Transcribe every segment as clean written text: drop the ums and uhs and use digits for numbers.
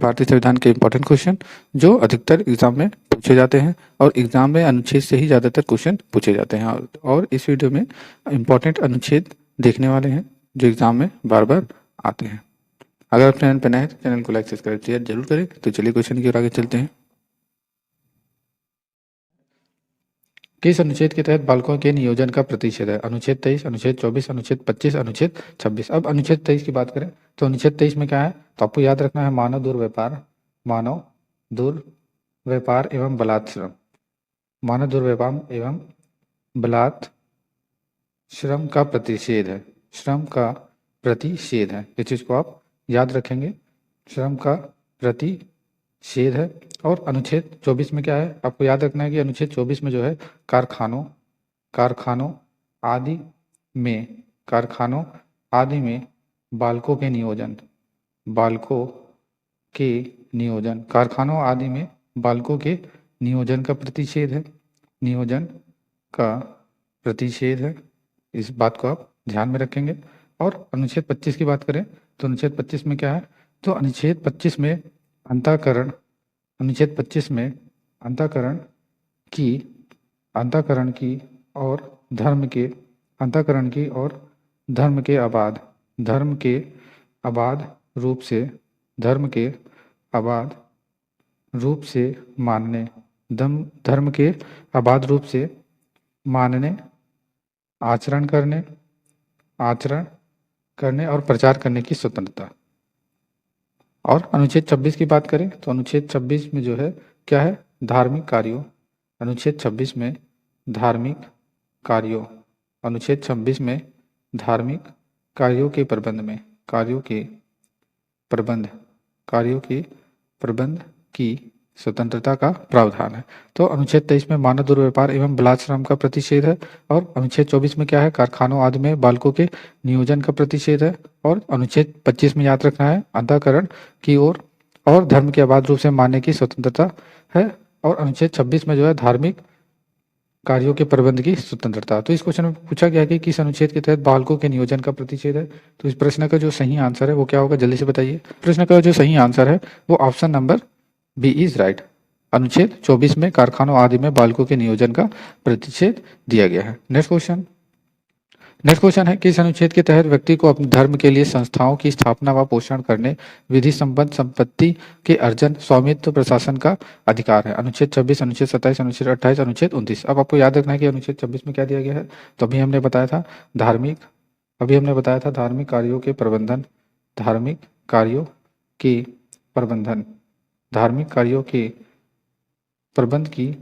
भारतीय संविधान के इम्पोर्टेंट क्वेश्चन जो अधिकतर एग्जाम में पूछे जाते हैं और एग्जाम में अनुच्छेद से ही ज़्यादातर क्वेश्चन पूछे जाते हैं और इस वीडियो में इम्पोर्टेंट अनुच्छेद देखने वाले हैं जो एग्जाम में बार बार आते हैं। अगर आप चैनल पर नए हैं तो चैनल को लाइक सब्सक्राइब शेयर जरूर करें। तो चलिए क्वेश्चन की ओर आगे चलते हैं। किस अनुच्छेद के तहत बालकों के नियोजन का प्रतिषेध है? अनुच्छेद 23, अनुच्छेद 24, अनुच्छेद 25, अनुच्छेद 26। अब अनुच्छेद 23 की बात करें तो अनुच्छेद 23 में क्या है, तो आपको याद रखना है मानव दुर्व्यापार एवं बलात्श्रम, मानव दुर्व्यापार एवं बलात्श्रम का प्रतिषेध है, श्रम का प्रतिषेध है। इस चीज को आप याद रखेंगे, श्रम का प्रतिषेध है। और अनुच्छेद 24 में क्या है, आपको याद रखना है कि अनुच्छेद 24 में जो है कारखानों आदि में बालकों के नियोजन, कारखानों आदि में बालकों के नियोजन का प्रतिषेध है, इस बात को आप ध्यान में रखेंगे। और अनुच्छेद 25 की बात करें तो अनुच्छेद 25 में क्या है, तो अनुच्छेद 25 में अंतःकरण की और धर्म के अबाध रूप से मानने, आचरण करने और प्रचार करने की स्वतंत्रता। और अनुच्छेद 26 की बात करें तो अनुच्छेद 26 में जो है क्या है, धार्मिक कार्यों, अनुच्छेद 26 में धार्मिक कार्यों, अनुच्छेद 26 में धार्मिक कार्यों के प्रबंध की स्वतंत्रता का प्रावधान है। तो अनुच्छेद 23 में मानव दुर्व्यापार एवं बलात्श्रम का प्रतिषेध है। और अनुच्छेद 24 में क्या है, कारखानों आदि में बालकों के नियोजन का प्रतिषेध है। और अनुच्छेद 25 में याद रखना है अंतःकरण की ओर और धर्म के अबाध रूप से मानने की स्वतंत्रता है। और अनुच्छेद 26 में जो है धार्मिक कार्यों के प्रबंध की स्वतंत्रता। तो इस क्वेश्चन में पूछा गया कि किस अनुच्छेद के तहत बालकों के नियोजन का प्रतिषेध है। तो इस प्रश्न का जो सही आंसर है वो क्या होगा, जल्दी से बताइए। प्रश्न का जो सही आंसर है वो option number B is right. अनुच्छेद 24 में कारखानों आदि में बालकों के नियोजन का प्रतिषेध दिया गया है। नेक्स्ट क्वेश्चन है, किस अनुच्छेद के तहत व्यक्ति को अपने धर्म के लिए संस्थाओं की स्थापना व पोषण करने, विधि संबद्ध संपत्ति के अर्जन, स्वामित्व, प्रशासन का अधिकार है? अनुच्छेद 26, अनुच्छेद 27, अनुच्छेद 28, अनुच्छेद 29। अब आपको याद रखना है कि अनुच्छेद 26 में क्या दिया गया है, तो अभी हमने बताया था धार्मिक कार्यों के प्रबंधन, धार्मिक कार्यों के प्रबंध की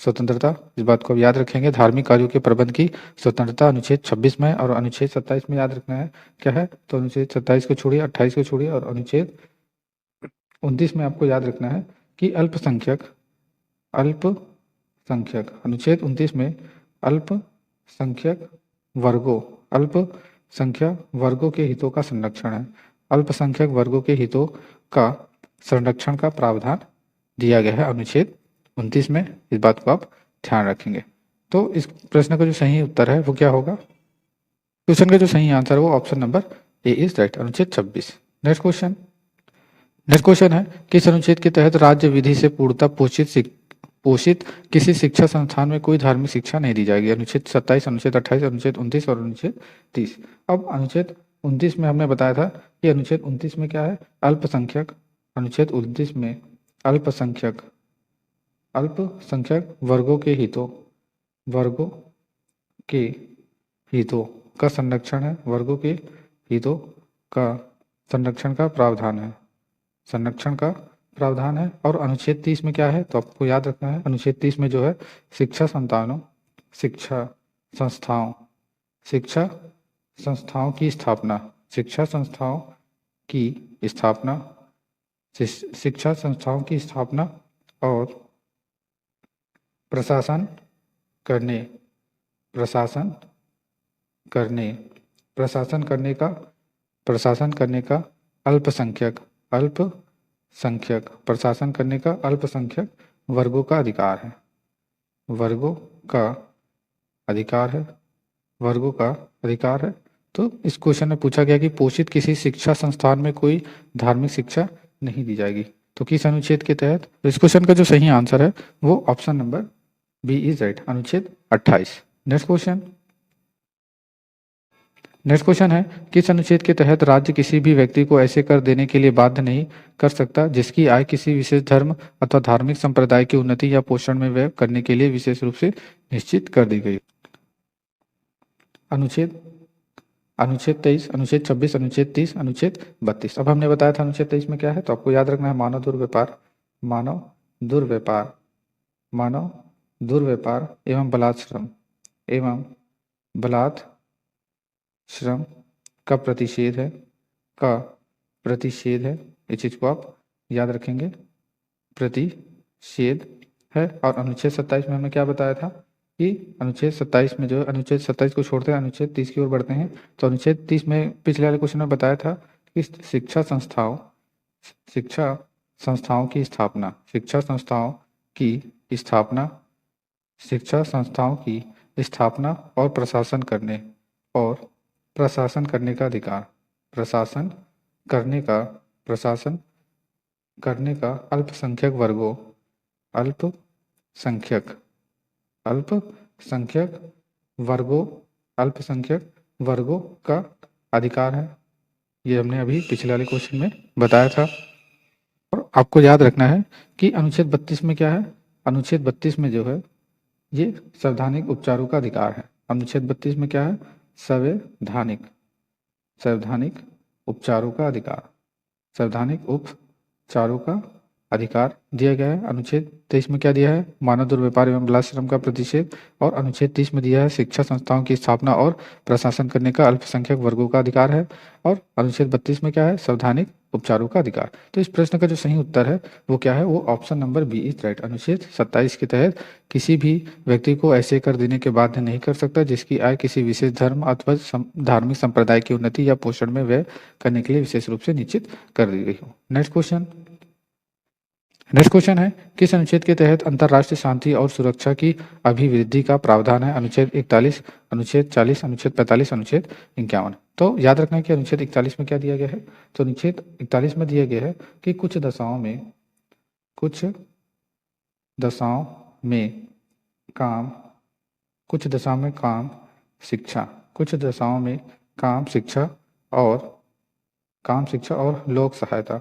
स्वतंत्रता, इस बात को आप याद रखेंगे, धार्मिक कार्यों के प्रबंध की स्वतंत्रता अनुच्छेद 26 में। और अनुच्छेद 27 में याद रखना है क्या है, तो अनुच्छेद 27 को छोड़िए, 28 को छोड़िए और अनुच्छेद 29 में आपको याद रखना है कि अल्पसंख्यक, अनुच्छेद 29 में अल्पसंख्यक वर्गों के हितों का संरक्षण है, अल्पसंख्यक वर्गों के हितों का संरक्षण का प्रावधान दिया गया है अनुच्छेद 29 में। इस बात को आप ध्यान रखेंगे। तो इस प्रश्न का जो सही उत्तर है वो क्या होगा, क्वेश्चन का जो सही आंसर है वो option number A is right, अनुच्छेद 26। नेक्स्ट क्वेश्चन है, किस अनुच्छेद के तहत राज्य विधि से पूर्णतः पोषित किसी शिक्षा संस्थान में कोई धार्मिक शिक्षा नहीं दी जाएगी? अनुच्छेद 27, अनुच्छेद 28, अनुच्छेद 29 और अनुच्छेद 30। अब अनुच्छेद 29 में हमने बताया था कि अनुच्छेद 29 में क्या है, अल्पसंख्यक, अनुच्छेद 29 में अल्पसंख्यक वर्गों के हितों का संरक्षण है, वर्गों के हितों का संरक्षण का प्रावधान है। और अनुच्छेद 30 में क्या है, तो आपको याद रखना है अनुच्छेद 30 में जो है शिक्षा संस्थाओं की स्थापना और प्रशासन करने का अल्पसंख्यक वर्गों का अधिकार है, तो इस क्वेश्चन में पूछा गया कि पोषित किसी शिक्षा संस्थान में कोई धार्मिक शिक्षा नहीं दी जाएगी, तो किस अनुच्छेद के तहत? तो इस क्वेश्चन का जो सही आंसर है वो option number B is right, अनुच्छेद 28। नेक्स्ट क्वेश्चन है, किस अनुच्छेद के तहत राज्य किसी भी व्यक्ति को ऐसे कर देने के लिए बाध्य नहीं कर सकता जिसकी आय किसी विशेष धर्म अथवा धार्मिक संप्रदाय की उन्नति या पोषण में व्यय करने के लिए विशेष रूप से निश्चित कर दी गई? अनुच्छेद अनुच्छेद 23, अनुच्छेद 26, अनुच्छेद 30, अनुच्छेद 32। अब हमने बताया था अनुच्छेद 23 में क्या है, तो आपको याद रखना है मानव दुर्व्यापार, मानव दुर्व्यापार, मानव दुर्व्यापार एवं बलात् श्रम का प्रतिषेध है, इस चीज को आप याद रखेंगे, प्रतिषेध है। और अनुच्छेद 27 में हमने क्या बताया था कि अनुच्छेद 27 में जो है, अनुच्छेद 27 को छोड़ते हैं अनुच्छेद 30 की ओर बढ़ते हैं, तो अनुच्छेद 30 में पिछले वाले क्वेश्चन में बताया था कि शिक्षा संस्थाओं की स्थापना और प्रशासन करने का अधिकार, प्रशासन करने का अल्पसंख्यक वर्गों का अधिकार है। ये हमने अभी पिछले वाले क्वेश्चन में बताया था। और आपको याद रखना है कि अनुच्छेद 32 में क्या है, अनुच्छेद 32 में जो है ये संवैधानिक उपचारों का अधिकार है। अनुच्छेद 32 में क्या है, संवैधानिक उपचारों का अधिकार दिया गया है। अनुच्छेद 23 में क्या दिया है, मानव दुर्व्यापार एवं बलात्श्रम का प्रतिषेध। और अनुच्छेद 30 में दिया है शिक्षा संस्थाओं की स्थापना और प्रशासन करने का अल्पसंख्यक वर्गों का अधिकार है। और अनुच्छेद 32 में क्या है, संवैधानिक उपचारों का अधिकार। तो इस प्रश्न का जो सही उत्तर है वो क्या है, वो option number B is right. अनुच्छेद 27 के तहत किसी भी व्यक्ति को ऐसे कर देने के बाध्य नहीं कर सकता जिसकी आय किसी विशेष धर्म अथवा धार्मिक संप्रदाय की उन्नति या पोषण में व्यय करने के लिए विशेष रूप से निश्चित कर दी गई हो। नेक्स्ट क्वेश्चन है, किस अनुच्छेद के तहत अंतर्राष्ट्रीय शांति और सुरक्षा की अभिवृद्धि का प्रावधान है? अनुच्छेद 41, अनुच्छेद 40, अनुच्छेद 45, अनुच्छेद 51। तो याद रखना है कि अनुच्छेद 41 में क्या दिया गया है, तो अनुच्छेद 41 में दिया गया है कि कुछ दशाओं में काम शिक्षा और लोक सहायता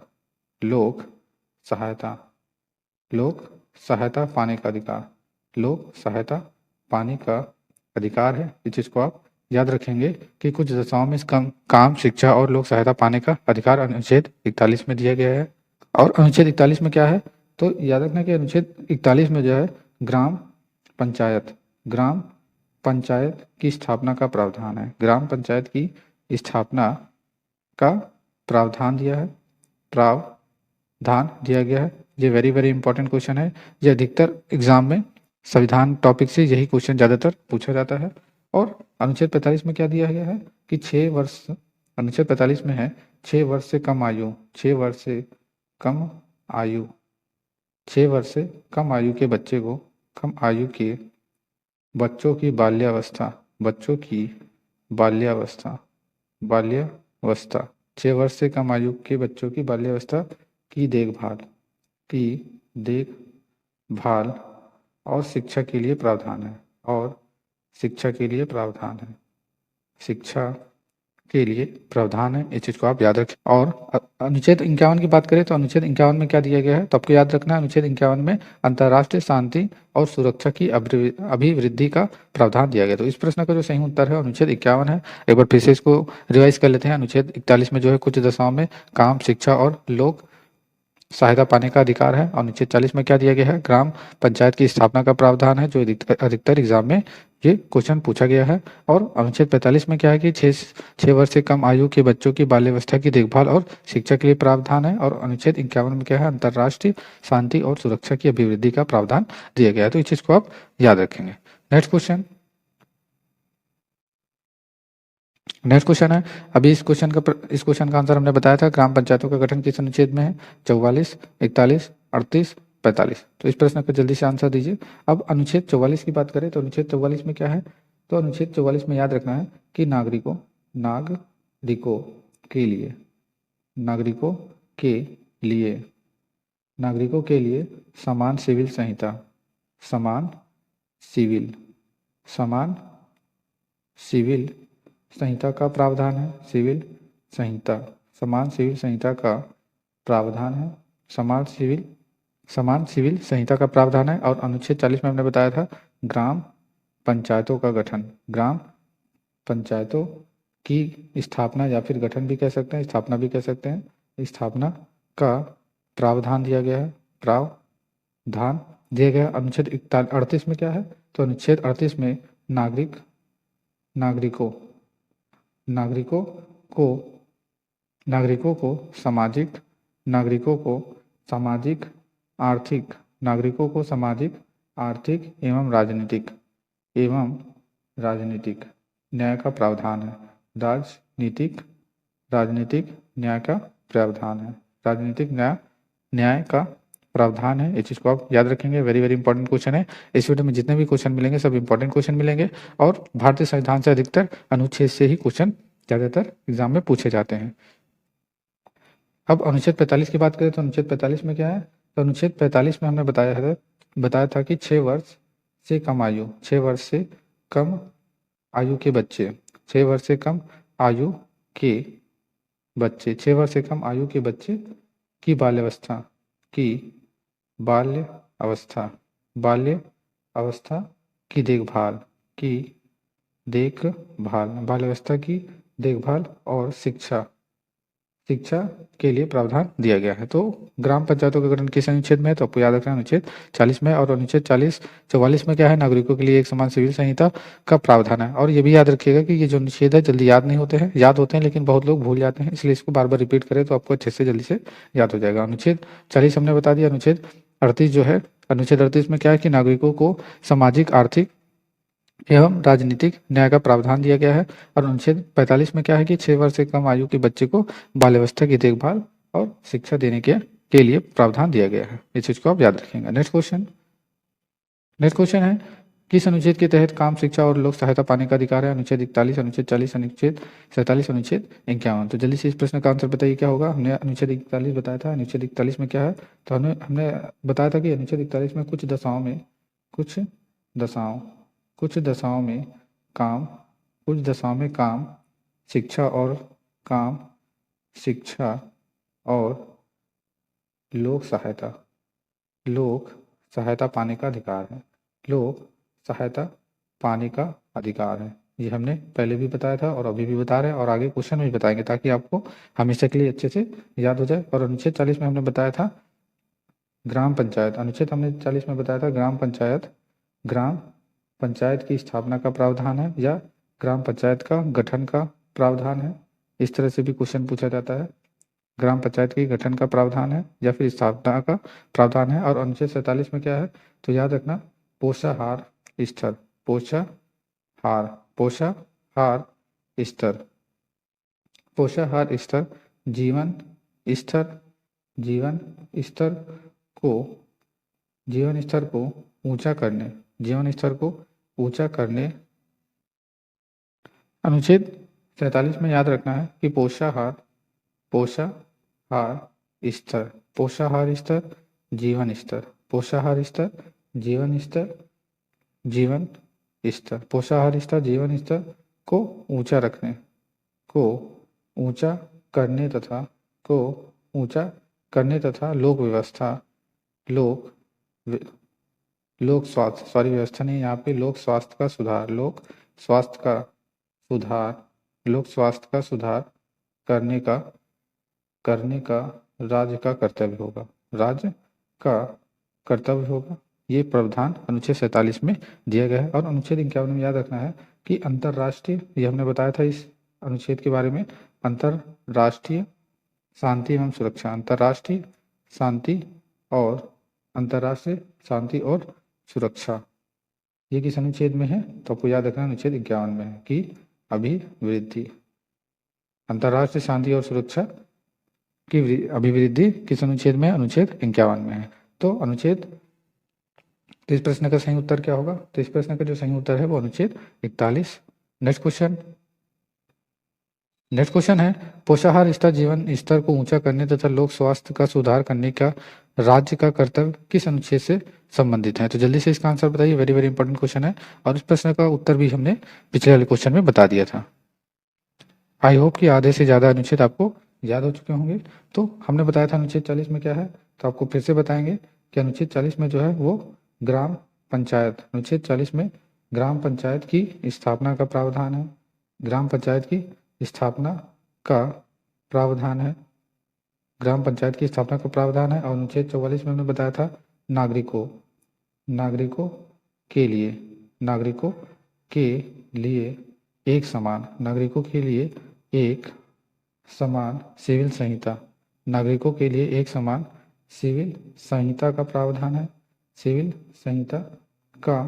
पाने का अधिकार है। इस चीज को आप याद रखेंगे कि कुछ दशाओं में काम शिक्षा और लोक सहायता पाने का अधिकार अनुच्छेद 41 में दिया गया है। और अनुच्छेद 41 में क्या है, तो याद रखना कि अनुच्छेद 41 में जो है ग्राम पंचायत की स्थापना का प्रावधान है। ग्राम पंचायत की स्थापना का प्रावधान दिया गया है। ये वेरी वेरी इंपॉर्टेंट क्वेश्चन है। ये अधिकतर एग्जाम में संविधान टॉपिक से यही क्वेश्चन ज़्यादातर पूछा जाता है। और अनुच्छेद 45 में क्या दिया गया है कि 6 वर्ष, अनुच्छेद 45 में है 6 वर्ष से कम आयु के बच्चों की बाल्यावस्था 6 वर्ष से कम आयु के बच्चों की बाल्यावस्था की देखभाल और शिक्षा के लिए प्रावधान है। इस चीज को आप याद रखें। और अनुच्छेद 51 की बात करें तो अनुच्छेद 51 में क्या दिया गया है, तो आपको याद रखना है अनुच्छेद 51 में अंतर्राष्ट्रीय शांति और सुरक्षा की अभिवृद्धि का प्रावधान दिया गया। तो इस प्रश्न का जो सही उत्तर है अनुच्छेद 51 है। एक बार फिर से इसको रिवाइज कर लेते हैं। अनुच्छेद 41 में जो है कुछ दशाओं में काम शिक्षा और लोक सहायता पाने का अधिकार है। और अनुच्छेद 40 में क्या दिया गया है, ग्राम पंचायत की स्थापना का प्रावधान है, जो अधिकतर एग्जाम में ये क्वेश्चन पूछा गया है। और अनुच्छेद 45 में क्या है कि 6 वर्ष से कम आयु के बच्चों की बाल्यावस्था की देखभाल और शिक्षा के लिए प्रावधान है। और अनुच्छेद 51 में क्या है, अंतर्राष्ट्रीय शांति और सुरक्षा की अभिवृद्धि का प्रावधान दिया गया है। तो इस चीज को आप याद रखेंगे। नेक्स्ट क्वेश्चन है, अभी इस क्वेश्चन का आंसर हमने बताया था। ग्राम पंचायतों का गठन किस अनुच्छेद में है, 44, 41, 38, 45। तो इस प्रश्न का जल्दी से आंसर दीजिए। अब अनुच्छेद 44 की बात करें तो अनुच्छेद 44 में क्या है, तो अनुच्छेद 44 में याद रखना है कि नागरिकों के लिए, नागरिकों के लिए, नागरिकों के लिए समान सिविल संहिता, समान सिविल, समान सिविल संहिता का प्रावधान है, सिविल संहिता, समान सिविल संहिता का प्रावधान है, समान सिविल संहिता का प्रावधान है। और अनुच्छेद 40 में हमने बताया था ग्राम पंचायतों का गठन, ग्राम पंचायतों की स्थापना या फिर गठन भी कह सकते हैं, स्थापना भी कह सकते हैं, स्थापना का प्रावधान दिया गया है, प्रावधान दिया गया। अनुच्छेद 38 में क्या है, तो अनुच्छेद 38 में नागरिकों को सामाजिक, नागरिकों को सामाजिक आर्थिक, नागरिकों को सामाजिक आर्थिक एवं राजनीतिक न्याय का प्रावधान है, राजनीतिक न्याय का प्रावधान है, राजनीतिक न्याय का प्रावधान है। इस चीज़ को आप याद रखेंगे, वेरी वेरी इंपॉर्टेंट क्वेश्चन है। इस वीडियो में जितने भी क्वेश्चन मिलेंगे सब इंपॉर्टेंट क्वेश्चन मिलेंगे और भारतीय संविधान से अधिकतर अनुच्छेद से ही क्वेश्चन ज़्यादातर एग्जाम में पूछे जाते हैं। अब अनुच्छेद 45 की बात करें तो अनुच्छेद 45 में क्या है, तो अनुच्छेद 45 में हमने बताया था कि 6 वर्ष से कम आयु, 6 वर्ष से कम आयु के बच्चे, 6 वर्ष से कम आयु के बच्चे, 6 वर्ष से कम आयु के बच्चे की बाल्य अवस्था की देखभाल, बाल्यावस्था की देखभाल और शिक्षा के लिए प्रावधान दिया गया है। तो ग्राम पंचायतों का गठन किस अनुच्छेद में है, तो आपको याद रखना अनुच्छेद 40 में। और अनुच्छेद 44 में क्या है, नागरिकों के लिए एक समान सिविल संहिता का प्रावधान है। और ये भी याद रखिएगा कि ये जो अनुच्छेद है जल्दी याद नहीं होते हैं, याद होते हैं लेकिन बहुत लोग भूल जाते हैं, इसलिए इसको बार बार रिपीट करें तो आपको अच्छे से जल्दी से याद हो जाएगा। अनुच्छेद 40 हमने बता दिया। अनुच्छेद 38 जो है, अनुच्छेद 38 में क्या है कि नागरिकों को सामाजिक आर्थिक एवं राजनीतिक न्याय का प्रावधान दिया गया है। और अनुच्छेद 45 में क्या है कि 6 वर्ष से कम आयु के बच्चे को बाल्यावस्था की देखभाल और शिक्षा देने के लिए प्रावधान दिया गया है। इस चीज को आप याद रखेंगे। नेक्स्ट क्वेश्चन है, किस अनुच्छेद के तहत काम, शिक्षा और लोक सहायता पाने का अधिकार है? अनुच्छेद 41, अनुच्छेद 40, अनुच्छेद 47, अनुच्छेद 51। तो जल्दी से इस प्रश्न का आंसर बताइए क्या होगा। हमने अनुच्छेद 41 बताया था। अनुच्छेद 41 में क्या है, तो हमने बताया था कि अनुच्छेद 41 में कुछ दशाओं में काम, शिक्षा और लोक सहायता पाने का अधिकार है, लोक सहायता पाने का अधिकार है। ये हमने पहले भी बताया था और अभी भी बता रहे हैं और आगे क्वेश्चन में भी बताएंगे ताकि आपको हमेशा के लिए अच्छे से याद हो जाए। और अनुच्छेद 40 में हमने बताया था ग्राम पंचायत, अनुच्छेद हमने 40 में बताया था ग्राम पंचायत की स्थापना का प्रावधान है या ग्राम पंचायत का गठन का प्रावधान है। इस तरह से भी क्वेश्चन पूछा जाता है, ग्राम पंचायत के गठन का प्रावधान है या फिर स्थापना का प्रावधान है। और अनुच्छेद 47 में क्या है, तो याद रखना पोषाहार स्तर, जीवन स्तर को ऊंचा करने, अनुच्छेद 47 में याद रखना है कि पोषाहार स्तर, जीवन स्तर, पोषाहार स्तर, जीवन स्तर को ऊंचा करने तथा लोक स्वास्थ्य का सुधार करने का राज्य का कर्तव्य होगा। ये प्रावधान अनुच्छेद 47 में दिया गया है। और अनुच्छेद 51 में याद रखना है कि अंतर्राष्ट्रीय, ये हमने बताया था इस अनुच्छेद के बारे में, अंतर्राष्ट्रीय शांति एवं सुरक्षा, अंतर्राष्ट्रीय शांति और सुरक्षा, ये किस अनुच्छेद में है, तो आपको याद रखना अनुच्छेद 51 में है कि अभिवृद्धि, अंतर्राष्ट्रीय शांति और सुरक्षा की अभिवृद्धि किस अनुच्छेद में है, अनुच्छेद 51 में है। तो इस प्रश्न का सही उत्तर क्या होगा, तो इस प्रश्न का जो सही उत्तर है वो अनुच्छेद 41। नेक्स्ट क्वेश्चन, नेक्स्ट क्वेश्चन है, पोषाहार स्तर जीवन स्तर को ऊंचा करने तथा लोक स्वास्थ्य का सुधार करने का राज्य का कर्तव्य किस अनुच्छेद से संबंधित है? तो जल्दी से इसका आंसर बताइए, वेरी वेरी इंपॉर्टेंट क्वेश्चन है और इस प्रश्न का उत्तर भी हमने पिछले वाले क्वेश्चन में बता दिया था। आई होप कि आधे से ज़्यादा अनुच्छेद आपको याद हो चुके होंगे। तो हमने बताया था अनुच्छेद 40 में क्या है, तो आपको फिर से बताएंगे कि अनुच्छेद 40 में जो है वो ग्राम पंचायत, अनुच्छेद 40 में ग्राम पंचायत की स्थापना का प्रावधान है, ग्राम पंचायत की स्थापना का प्रावधान है, ग्राम पंचायत की स्थापना का प्रावधान है। और अनुच्छेद 44 में हमने बताया था नागरिकों नागरिकों के लिए नागरिकों के लिए एक समान नागरिकों के लिए एक समान सिविल संहिता, नागरिकों के लिए एक समान सिविल संहिता का प्रावधान है, सिविल संहिता का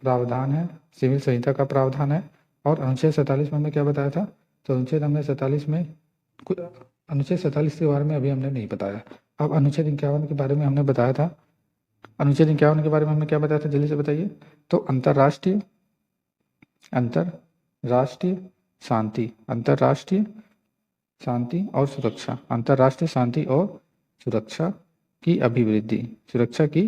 प्रावधान है, सिविल संहिता का प्रावधान है। और अनुच्छेद 47 में हमने क्या बताया था, तो अनुच्छेद 47 के बारे में अभी हमने नहीं बताया। अब अनुच्छेद 51 के बारे में हमने बताया था। अनुच्छेद 51 के बारे में हमने क्या बताया था, जल्दी से बताइए। तो अंतर्राष्ट्रीय शांति, अंतर्राष्ट्रीय शांति और सुरक्षा, अंतर्राष्ट्रीय शांति और सुरक्षा की अभिवृद्धि, सुरक्षा की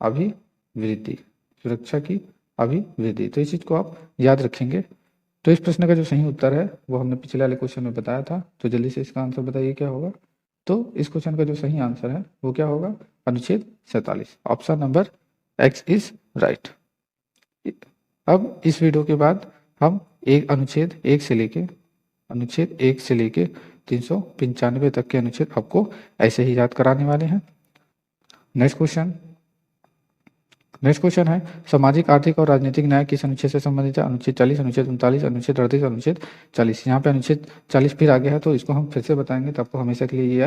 अभिवृद्धि, सुरक्षा की अभिवृद्धि। तो इस चीज को आप याद रखेंगे। तो इस प्रश्न का जो सही उत्तर है वो हमने पिछले वाले क्वेश्चन में बताया था। तो जल्दी से इसका आंसर बताइए क्या होगा। तो इस क्वेश्चन का जो सही आंसर है वो क्या होगा, अनुच्छेद 47, option number x is right. अब इस वीडियो के बाद हम एक अनुच्छेद 1 से लेके 395 तक के अनुच्छेद आपको ऐसे ही याद कराने वाले हैं। नेक्स्ट क्वेश्चन है, सामाजिक आर्थिक और राजनीतिक न्याय किस अनुच्छेद से संबंधित है? अनुच्छेद 40, अनुच्छेद 39, अनुच्छेद 38, अनुच्छेद 40। यहाँ पे अनुच्छेद 40 फिर आगे है तो इसको हम फिर से बताएंगे तो आपको हमेशा के लिए ये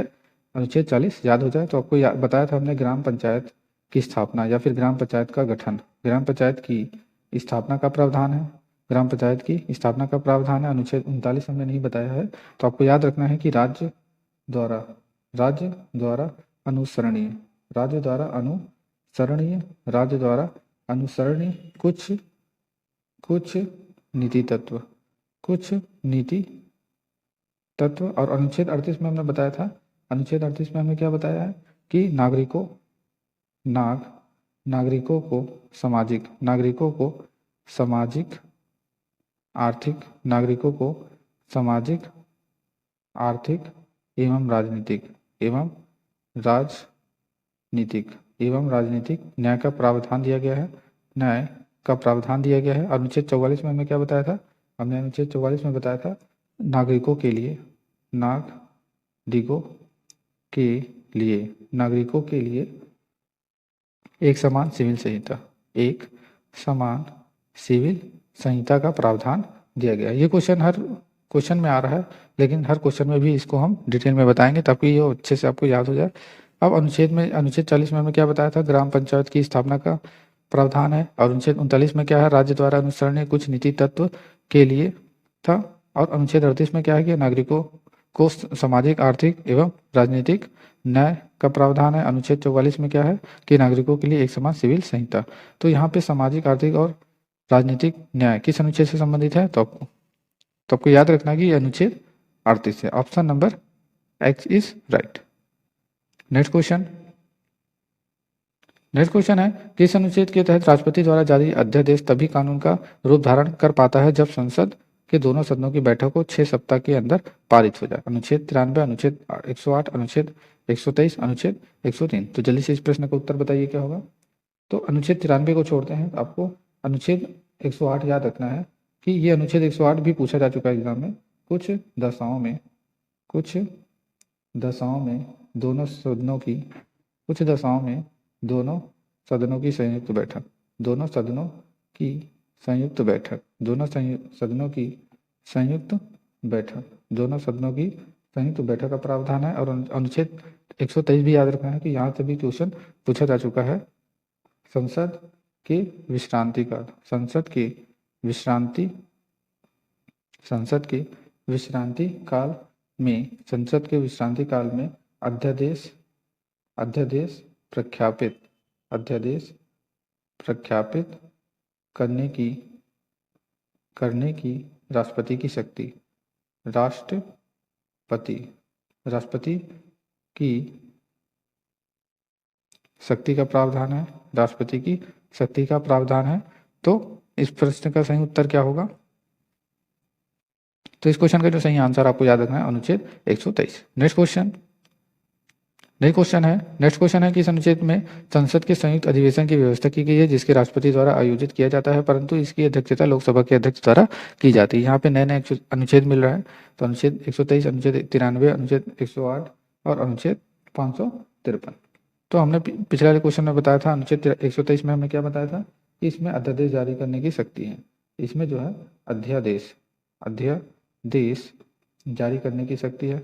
अनुच्छेद 40 याद हो जाए। तो आपको बताया था हमने ग्राम पंचायत की स्थापना या फिर ग्राम पंचायत का गठन, ग्राम पंचायत की स्थापना का प्रावधान है, ग्राम पंचायत की स्थापना का प्रावधान है। अनुच्छेद 39 हमने नहीं बताया है, तो आपको याद रखना है कि राज्य द्वारा अनुसरणीय, राज्य द्वारा अनुसरणीय कुछ नीति तत्व। और अनुच्छेद 38 में हमने बताया था, अनुच्छेद 38 में हमने क्या बताया है कि नागरिकों को सामाजिक आर्थिक एवं राजनीतिक न्याय का प्रावधान दिया गया है। अनुच्छेद 44 में हमने क्या बताया था, हमने अनुच्छेद 44 में बताया था नागरिकों के लिए एक समान सिविल संहिता का प्रावधान दिया गया है। ये क्वेश्चन हर क्वेश्चन में आ रहा है, लेकिन हर क्वेश्चन में भी इसको हम डिटेल में बताएंगे ताकि ये अच्छे से आपको याद हो जाए। अब अनुच्छेद 40 में हमने क्या बताया था, ग्राम पंचायत की स्थापना का प्रावधान है। और अनुच्छेद 39 में क्या है, राज्य द्वारा अनुसरणीय कुछ नीति तत्व के लिए था। और अनुच्छेद 38 में क्या है कि नागरिकों को सामाजिक आर्थिक एवं राजनीतिक न्याय का प्रावधान है। अनुच्छेद 44 में क्या है कि नागरिकों के लिए एक समान सिविल संहिता। तो यहाँ पे सामाजिक आर्थिक और राजनीतिक न्याय किस अनुच्छेद से संबंधित है, तो आपको याद रखना कि अनुच्छेद 38 है, option number x is right. Next question है, किस अनुच्छेद के तहत राष्ट्रपति द्वारा जारी अध्यादेश तभी कानून का रूप धारण कर पाता है जब संसद के दोनों सदनों की बैठक को 6 सप्ताह के अंदर पारित हो जाए? अनुच्छेद 93, अनुच्छेद 108, अनुच्छेद 123, अनुच्छेद 103। तो जल्दी से इस प्रश्न का उत्तर बताइए क्या होगा। तो अनुच्छेद 93 को छोड़ते हैं, आपको अनुच्छेद 108 याद रखना है कि ये अनुच्छेद 108 भी पूछा जा चुका है एग्जाम में। कुछ दशाओं में दोनों सदनों की संयुक्त बैठक, दोनों सदनों की संयुक्त बैठक का प्रावधान है। और अनुच्छेद 123 भी याद रखना है कि यहाँ से भी क्वेश्चन पूछा जा चुका है। संसद के विश्रांति काल में अध्यादेश प्रख्यापित करने की राष्ट्रपति की शक्ति राष्ट्रपति की शक्ति का प्रावधान है, राष्ट्रपति की शक्ति का प्रावधान है। तो इस प्रश्न का सही उत्तर क्या होगा? तो इस क्वेश्चन का जो सही आंसर आपको याद रखना है अनुच्छेद 123। नेक्स्ट क्वेश्चन है कि इस अनुच्छेद में संसद के संयुक्त अधिवेशन की व्यवस्था की गई है जिसके राष्ट्रपति द्वारा आयोजित किया जाता है, परंतु इसकी अध्यक्षता लोकसभा के अध्यक्ष द्वारा की जाती है। यहाँ पे नए नए अनुच्छेद मिल रहा है, तो अनुच्छेद 123, अनुच्छेद 93, अनुच्छेद 108 और अनुच्छेद 553। तो हमने पिछले वाले क्वेश्चन में बताया था, अनुच्छेद 123 में हमने क्या बताया था कि इसमें अध्यादेश जारी करने की शक्ति है। इसमें जो है अध्यादेश जारी करने की शक्ति है,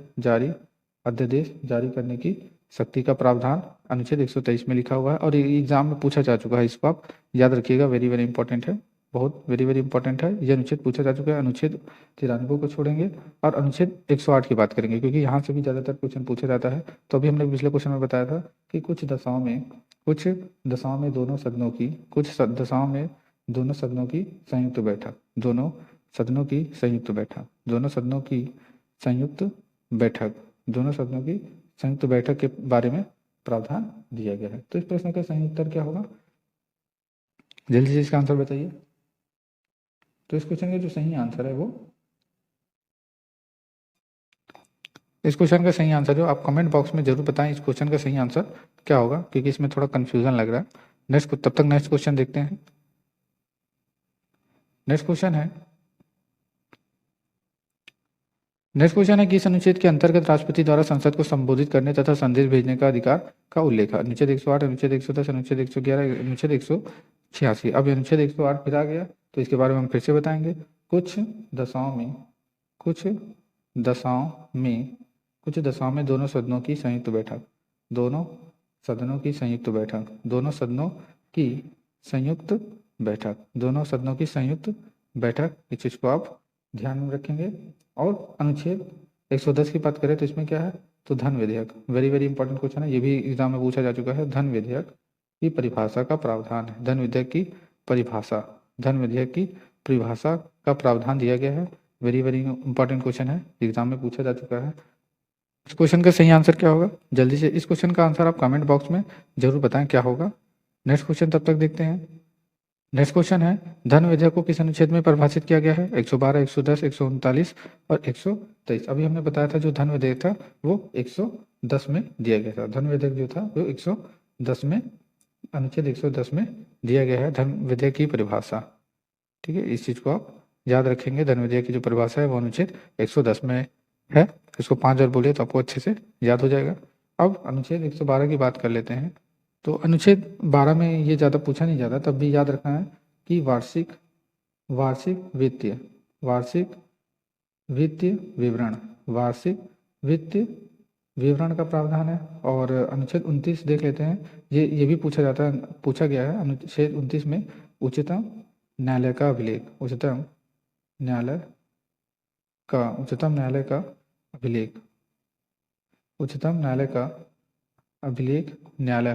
अध्यादेश जारी करने की शक्ति का प्रावधान अनुच्छेद 123 में लिखा हुआ है और ये एग्जाम में पूछा जा चुका है। इसको आप याद रखिएगा, वेरी वेरी इंपॉर्टेंट है, बहुत वेरी वेरी इंपॉर्टेंट है। ये अनुच्छेद पूछा जा चुका है। अनुच्छेद 93 को छोड़ेंगे और अनुच्छेद 108 की बात करेंगे क्योंकि यहाँ से भी ज़्यादातर क्वेश्चन पूछा जाता है। तो अभी हमने पिछले क्वेश्चन में बताया था कि कुछ दशाओं में दोनों सदनों की संयुक्त बैठक, दोनों सदनों की संयुक्त बैठक के बारे में प्रावधान दिया गया है। तो इस प्रश्न का सही उत्तर क्या होगा? जल्दी से इसका आंसर बताइए। तो इस क्वेश्चन का जो सही आंसर है वो, इस क्वेश्चन का सही आंसर जो आप कमेंट बॉक्स में जरूर बताएं इस क्वेश्चन का सही आंसर क्या होगा, क्योंकि इसमें थोड़ा कंफ्यूजन लग रहा है। तब तक नेक्स्ट क्वेश्चन देखते हैं। नेक्स्ट क्वेश्चन है कि इस अनुच्छेद के अंतर्गत राष्ट्रपति द्वारा संसद को संबोधित करने तथा संदेश भेजने का अधिकार का उल्लेख है। अनुच्छेद 108, अनुच्छेद 110, अनुच्छेद 111, अनुच्छेद 186। अब अनुच्छेद 108 फिर आ गया, तो इसके बारे में हम फिर से बताएंगे। कुछ दशाओं में दोनों सदनों की संयुक्त बैठक, इस चीज को आप ध्यान में रखेंगे। और अनुच्छेद 110 की बात करें तो इसमें क्या है, तो धन विधेयक, वेरी वेरी इंपॉर्टेंट क्वेश्चन है, ये भी एग्जाम में पूछा जा चुका है। धन विधेयक की परिभाषा का प्रावधान है, धन विधेयक की परिभाषा का प्रावधान दिया गया है। वेरी वेरी इंपॉर्टेंट क्वेश्चन है, एग्जाम में पूछा जा चुका है। इस क्वेश्चन का सही आंसर क्या होगा? जल्दी से इस क्वेश्चन का आंसर आप कमेंट बॉक्स में जरूर बताएं क्या होगा। नेक्स्ट क्वेश्चन तब तक देखते हैं। नेक्स्ट क्वेश्चन है, धन विधेयक को किस अनुच्छेद में परिभाषित किया गया है? 112, 110, 139 और 123। अभी हमने बताया था जो धन विधेयक था वो 110 में दिया गया था। धन विधेयक जो था वो 110 में, अनुच्छेद 110 में दिया गया है धन विधेयक की परिभाषा। ठीक है, इस चीज को आप याद रखेंगे। धन विधेयक की जो परिभाषा है वो अनुच्छेद 110 में है। इसको 5 बार बोलिए तो आपको अच्छे से याद हो जाएगा। अब अनुच्छेद 112 की बात कर लेते हैं। तो अनुच्छेद 12 में ये ज़्यादा पूछा नहीं जाता, तब भी याद रखना है कि वार्षिक वित्तीय विवरण का प्रावधान है। और अनुच्छेद 29 देख लेते हैं, ये भी पूछा गया है। अनुच्छेद 29 में उच्चतम न्यायालय का न्यायालय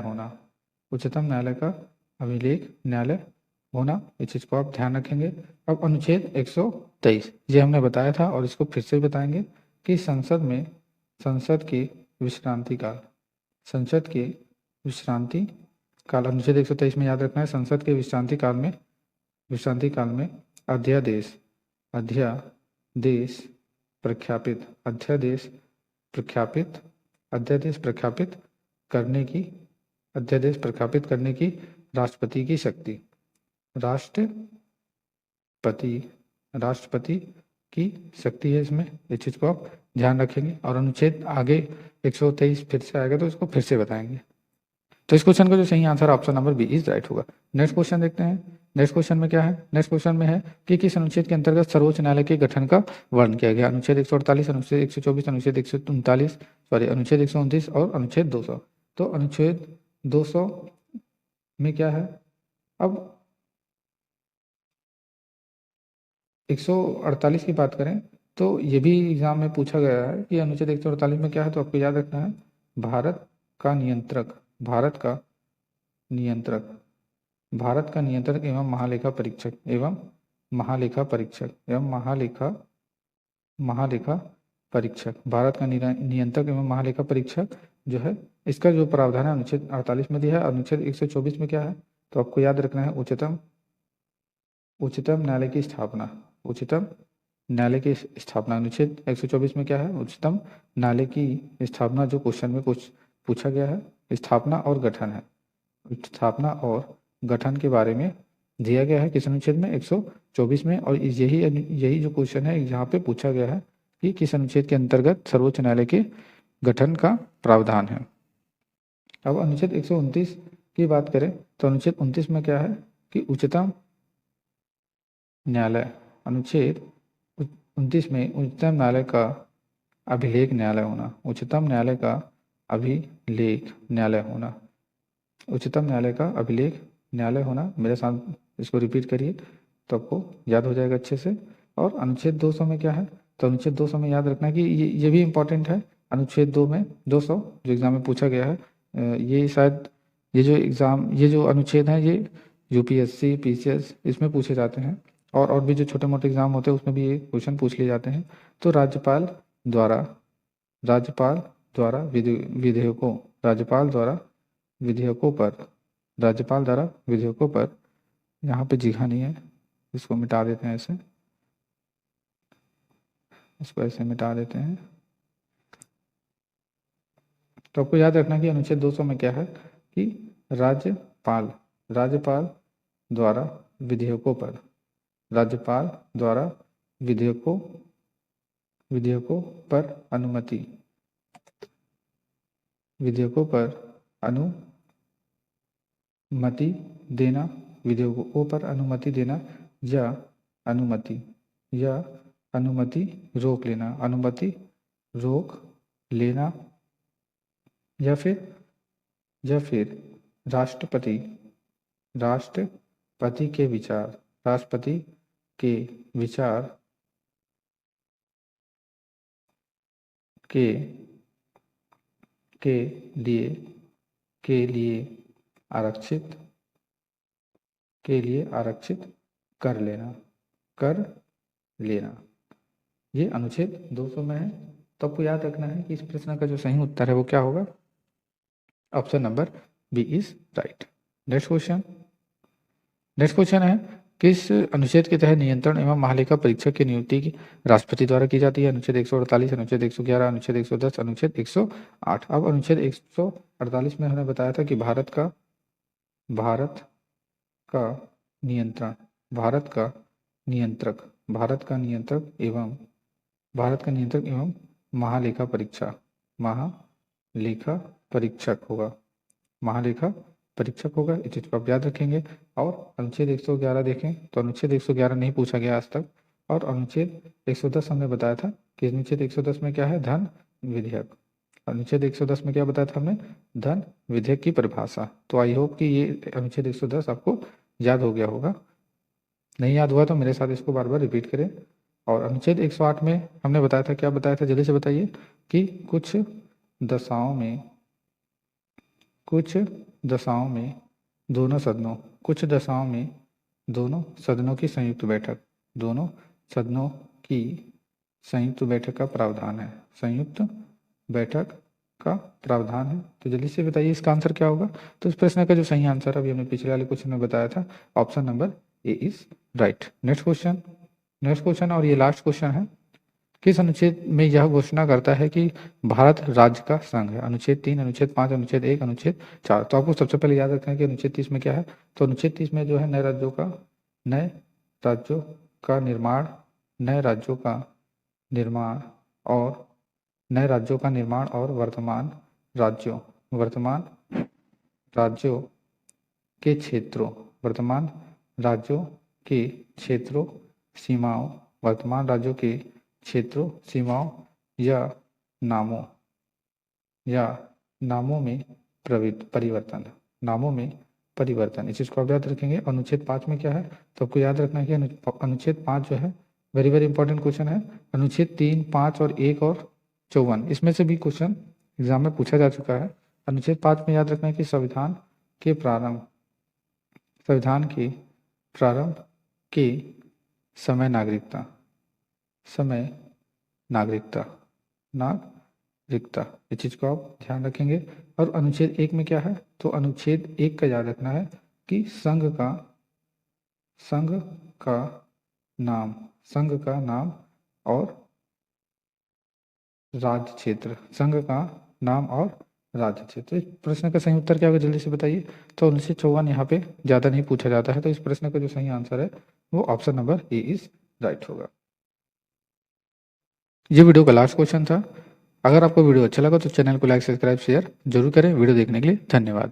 होना, इस चीज को आप ध्यान रखेंगे। अब अनुच्छेद 123 ये हमने बताया था और इसको फिर से बताएंगे कि संसद के विश्रांति काल अनुच्छेद 123 में याद रखना है, संसद के विश्रांति काल में अध्यादेश प्रख्यापित करने की राष्ट्रपति की शक्ति है इसमें, इस चीज को आप ध्यान रखेंगे। और अनुच्छेद आगे 123 फिर से आएगा तो इसको फिर से बताएंगे। तो इस क्वेश्चन का जो सही answer option number B is right होगा। नेक्स्ट क्वेश्चन देखते हैं। नेक्स्ट क्वेश्चन में क्या है? नेक्स्ट क्वेश्चन में है कि किस अनुच्छेद के अंतर्गत सर्वोच्च न्यायालय के गठन का वर्णन किया गया? अनुच्छेद 148, अनुच्छेद 124, अनुच्छेद 139, अनुच्छेद 129 और अनुच्छेद 200। तो अनुच्छेद 200 में क्या है? अब 148 की बात करें तो ये भी एग्जाम में पूछा गया है कि अनुच्छेद 148 में क्या है, तो आपको याद रखना है भारत का नियंत्रक एवं महालेखा परीक्षक परीक्षक, भारत का नियंत्रक एवं महालेखा परीक्षक जो है, इसका जो प्रावधान है अनुच्छेद 48 में दिया है। अनुच्छेद 124 में क्या है, तो आपको याद रखना है उच्चतम न्यायालय की स्थापना। उच्चतम न्यायालय की स्थापना अनुच्छेद 124 में क्या है, उच्चतम न्यायालय की स्थापना जो क्वेश्चन में कुछ पूछा गया है, स्थापना और गठन है। स्थापना और गठन के बारे में दिया गया है किस अनुच्छेद में, 124 में। और यही जो क्वेश्चन है यहाँ पे पूछा गया है कि किस अनुच्छेद के अंतर्गत सर्वोच्च न्यायालय के गठन का प्रावधान है। अब अनुच्छेद 129 की बात करें तो अनुच्छेद 29 में क्या है कि उच्चतम न्यायालय, अनुच्छेद 29 में उच्चतम न्यायालय का अभिलेख न्यायालय होना, उच्चतम न्यायालय का अभिलेख न्यायालय होना, उच्चतम न्यायालय का अभिलेख न्यायालय होना। मेरे साथ इसको रिपीट करिए तो आपको याद हो जाएगा अच्छे से। और अनुच्छेद 200 में क्या है, तो अनुच्छेद 200 में याद रखना कि ये भी इम्पोर्टेंट है। अनुच्छेद 200 जो एग्जाम में पूछा गया है, ये शायद ये जो अनुच्छेद हैं ये यूपीएससी पीसीएस इसमें पूछे जाते हैं, और भी जो छोटे मोटे एग्जाम होते हैं उसमें भी ये क्वेश्चन पूछ लिए जाते हैं। तो राज्यपाल द्वारा विधेयकों पर यहाँ पे जीघा नहीं है, इसको मिटा देते हैं, इसको ऐसे मिटा देते हैं। तो आपको याद रखना कि अनुच्छेद 200 में क्या है कि राज्यपाल द्वारा विधेयकों पर अनुमति देना, विधेयकों पर अनुमति देना या अनुमति रोक लेना, या फिर राष्ट्रपति के विचार के लिए आरक्षित कर लेना। ये अनुच्छेद 200 में है। तो आपको याद रखना है कि इस प्रश्न का जो सही उत्तर है वो क्या होगा, option number B is right. Next question है, किस अनुच्छेद के तहत नियंत्रण एवं महालेखा परीक्षक की नियुक्ति की राष्ट्रपति द्वारा की जाती है। अनुच्छेद 148, अनुच्छेद 111, अनुच्छेद 110, अनुच्छेद 108। अब अनुच्छेद 148 में हमने बताया था कि भारत का नियंत्रक एवं महालेखा परीक्षक होगा। इस चीज को आप याद रखेंगे। और अनुच्छेद 111 देखें तो अनुच्छेद 111 नहीं पूछा गया आज तक। और अनुच्छेद 110 हमने बताया था कि अनुच्छेद 110 में क्या है, धन विधेयक। अनुच्छेद 110 में क्या बताया था हमने, धन विधेयक की परिभाषा। तो आई होप कि ये अनुच्छेद 110 आपको याद हो गया होगा। नहीं याद हुआ तो मेरे साथ इसको बार बार रिपीट करें। और अनुच्छेद 108 में हमने बताया था, क्या बताया था, जल्दी से बताइए, कि कुछ दशाओं में दोनों सदनों की संयुक्त बैठक का प्रावधान है। तो जल्दी से बताइए इसका आंसर क्या होगा। तो इस प्रश्न का जो सही आंसर अभी हमने पिछले वाले क्वेश्चन में बताया था, option number A is right. Next question और ये लास्ट क्वेश्चन है, किस अनुच्छेद में यह घोषणा करता है कि भारत राज्य का संघ है। अनुच्छेद 3, अनुच्छेद 5, अनुच्छेद 1, अनुच्छेद 4। तो आपको सबसे पहले याद रखना है कि अनुच्छेद 30 में क्या है। तो अनुच्छेद 30 में जो है नए राज्यों का निर्माण और वर्तमान राज्यों के क्षेत्रों, सीमाओं या नामों में परिवर्तन। इस चीज को आप याद रखेंगे। अनुच्छेद 5 में क्या है, तो आपको याद रखना है कि अनुच्छेद 5 जो है वेरी वेरी इंपॉर्टेंट क्वेश्चन है। अनुच्छेद 3, 5 और 1 और 54 इसमें से भी क्वेश्चन एग्जाम में पूछा जा चुका है। अनुच्छेद 5 में याद रखना है कि संविधान के प्रारंभ के समय नागरिकता नागरिकता, इस चीज को आप ध्यान रखेंगे। और अनुच्छेद 1 में क्या है, तो अनुच्छेद 1 का याद रखना है कि संघ का नाम और राज्य क्षेत्र, संघ का नाम और राज्य क्षेत्र। इस प्रश्न का सही उत्तर क्या होगा जल्दी से बताइए। तो 1954 यहाँ पे ज़्यादा नहीं पूछा जाता है, तो इस प्रश्न का जो सही आंसर है वो option number A is right होगा। ये वीडियो का लास्ट क्वेश्चन था। अगर आपको वीडियो अच्छा लगा तो चैनल को लाइक, सब्सक्राइब, शेयर जरूर करें। वीडियो देखने के लिए धन्यवाद।